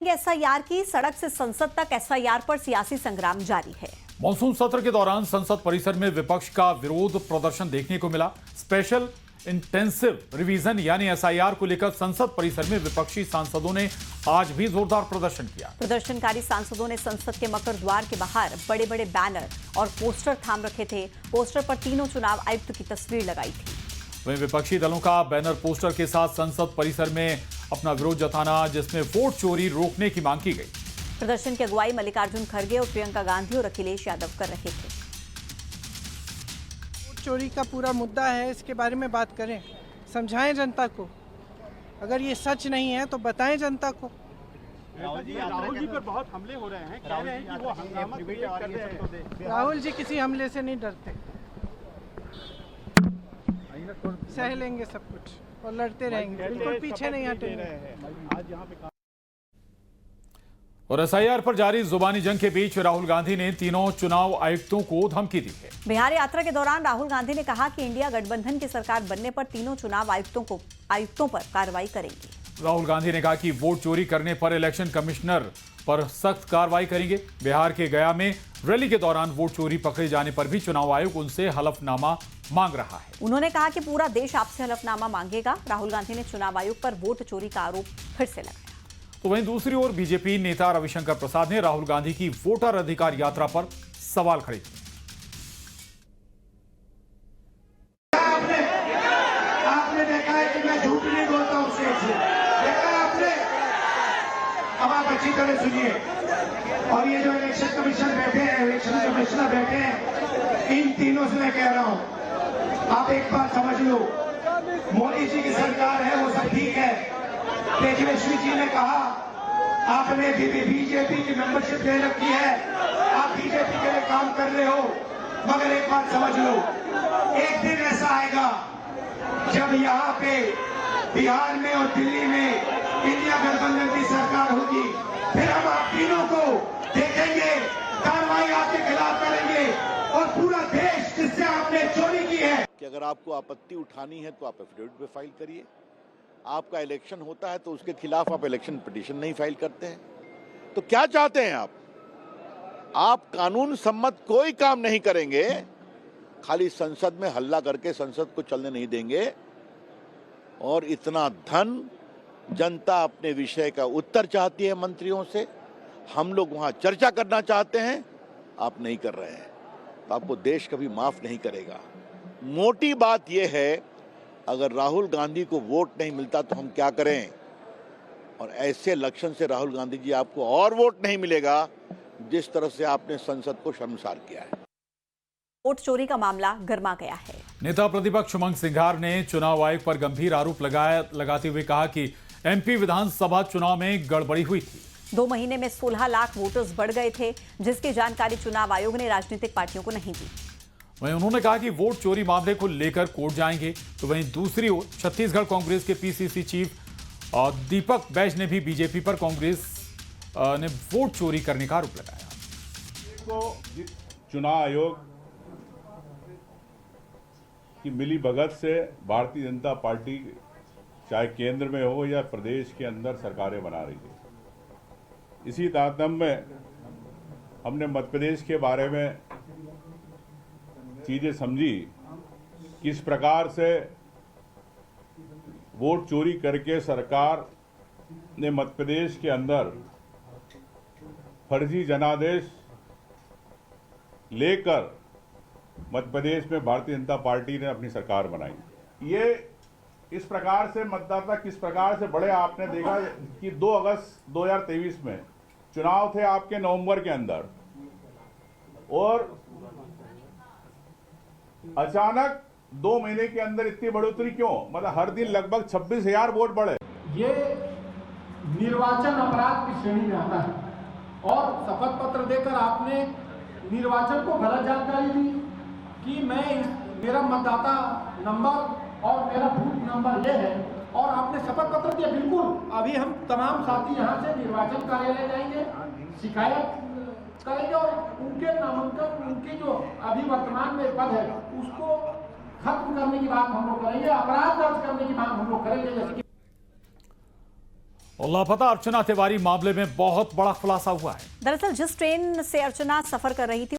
SIR की सड़क से संसद तक एसआईआर पर सियासी संग्राम जारी है। मॉनसून सत्र के दौरान संसद परिसर में विपक्ष का विरोध प्रदर्शन देखने को मिला। स्पेशल इंटेंसिव रिवीजन यानी एसआईआर को लेकर संसद परिसर में विपक्षी सांसदों ने आज भी जोरदार प्रदर्शन किया। प्रदर्शनकारी सांसदों ने संसद के मकर द्वार के बाहर बड़े बड़े बैनर और पोस्टर थाम रखे थे। पोस्टर पर तीनों चुनाव आयुक्त की तस्वीर लगाई थी। वहीं विपक्षी दलों का बैनर पोस्टर के साथ संसद परिसर में अपना विरोध जताना, जिसमें वोट चोरी रोकने की मांग की गई। प्रदर्शन की अगुवाई मल्लिकार्जुन खड़गे और प्रियंका गांधी और अखिलेश यादव कर रहे थे। वोट चोरी का पूरा मुद्दा है, इसके बारे में बात करें, समझाएं जनता को। अगर ये सच नहीं है तो बताएं जनता को। राहुल जी पर बहुत हमले हो रहे हैं, कह रहे हैं कि वो हंगामा क्रिएट कर रहे हैं। राहुल जी किसी हमले से नहीं डरते, सह लेंगे सब कुछ और लड़ते रहेंगे, बिल्कुल पीछे नहीं हटेंगे। आज यहाँ पे और एसआईआर पर जारी जुबानी जंग के बीच राहुल गांधी ने तीनों चुनाव आयुक्तों को धमकी दी है। बिहार यात्रा के दौरान राहुल गांधी ने कहा कि इंडिया गठबंधन की सरकार बनने पर तीनों चुनाव आयुक्तों पर कार्रवाई करेंगे। राहुल गांधी ने कहा कि वोट चोरी करने पर इलेक्शन कमिश्नर पर सख्त कार्रवाई करेंगे। बिहार के गया में रैली के दौरान वोट चोरी पकड़े जाने पर भी चुनाव आयोग उनसे हलफनामा मांग रहा है। उन्होंने कहा कि पूरा देश आपसे हलफनामा मांगेगा। राहुल गांधी ने चुनाव आयोग पर वोट चोरी का आरोप फिर से लगाया। तो वहीं दूसरी ओर बीजेपी नेता रविशंकर प्रसाद ने राहुल गांधी की वोटर अधिकार यात्रा पर सवाल खड़े किए। आपने देखा है कि मैं झूठ नहीं बोलता हूं, देखा है आपने। अब आप अच्छी तरह सुनिए। और ये जो इलेक्शन कमीशन बैठे हैं, इलेक्शन कमिश्नर बैठे हैं, इन तीनों से मैं कह रहा हूं, आप एक बात समझ लो, मोदी जी की सरकार है, वो सब ठीक है। तेजस्वी जी ने कहा आपने बीजेपी की मेंबरशिप ले रखी है, आप बीजेपी के लिए काम कर रहे हो, मगर एक बात समझ लो, एक दिन ऐसा आएगा जब यहाँ पे बिहार में और दिल्ली में इंडिया गठबंधन की सरकार होगी, फिर हम आप तीनों को देखेंगे, कार्रवाई आपके खिलाफ करेंगे और पूरा देश जिससे आपने चोरी की है। कि अगर आपको आपत्ति उठानी है तो आप एफिडेविट पे फाइल करिए। आपका इलेक्शन होता है तो उसके खिलाफ आप इलेक्शन पिटीशन नहीं फाइल करते हैं। तो क्या चाहते हैं आप कानून सम्मत कोई काम नहीं करेंगे, खाली संसद में हल्ला करके संसद को चलने नहीं देंगे। और इतना धन जनता अपने विषय का उत्तर चाहती है मंत्रियों से, हम लोग वहां चर्चा करना चाहते हैं, आप नहीं कर रहे हैं, तो आपको देश कभी माफ नहीं करेगा। मोटी बात यह है, अगर राहुल गांधी को वोट नहीं मिलता तो हम क्या करें, और ऐसे लक्षण से राहुल गांधी जी आपको और वोट नहीं मिलेगा जिस तरह से आपने संसद को शर्मसार किया है। वोट चोरी का मामला गर्मा गया है। नेता प्रतिपक्ष उमंग सिंघार ने चुनाव आयोग पर गंभीर आरोप लगाते हुए कहा कि एमपी विधानसभा चुनाव में गड़बड़ी हुई थी। 2 महीने में 16 लाख वोटर्स बढ़ गए थे, जिसकी जानकारी चुनाव आयोग ने राजनीतिक पार्टियों को नहीं दी। वहीं उन्होंने कहा कि वोट चोरी मामले को लेकर कोर्ट जाएंगे। तो वहीं दूसरी ओर छत्तीसगढ़ कांग्रेस के पीसीसी चीफ दीपक बैज ने भी बीजेपी पर कांग्रेस ने वोट चोरी करने का आरोप लगाया। चुनाव आयोग की मिली भगत से भारतीय जनता पार्टी चाहे केंद्र में हो या प्रदेश के अंदर सरकारें बना रही है। इसी तारतम्य में हमने मध्य प्रदेश के बारे में चीजें समझी, किस प्रकार से वोट चोरी करके सरकार ने मध्य प्रदेश के अंदर फर्जी जनादेश लेकर मध्य प्रदेश में भारतीय जनता पार्टी ने अपनी सरकार बनाई। ये इस प्रकार से मतदाता किस प्रकार से बढ़े, आपने देखा कि 2 अगस्त 2023 में चुनाव थे आपके नवंबर के अंदर, और अचानक 2 महीने के अंदर इतनी बढ़ोतरी क्यों? मतलब हर दिन लगभग 26,000 वोट बढ़े। ये निर्वाचन अपराध की श्रेणी में आता है, और शपथ पत्र देकर आपने निर्वाचन को गलत जानकारी दी कि मेरा मतदाता नंबर और मेरा बूथ नंबर ये है, और आपने शपथ पत्र दिया। बिल्कुल, अभी हम तमाम साथी यहाँ से निर्वाचन कार्यालय जाएंगे, शिकायत करेंगे और उनके नामांकन, उनके जो अभी वर्तमान में पद है उसको खत्म करने की बात हम लोग करेंगे, अपराध दर्ज करने की बात हम लोग करेंगे। जैसे कि और लापता अर्चना तिवारी मामले में बहुत बड़ा खुलासा हुआ है। दरअसल जिस ट्रेन से अर्चना सफर कर रही थी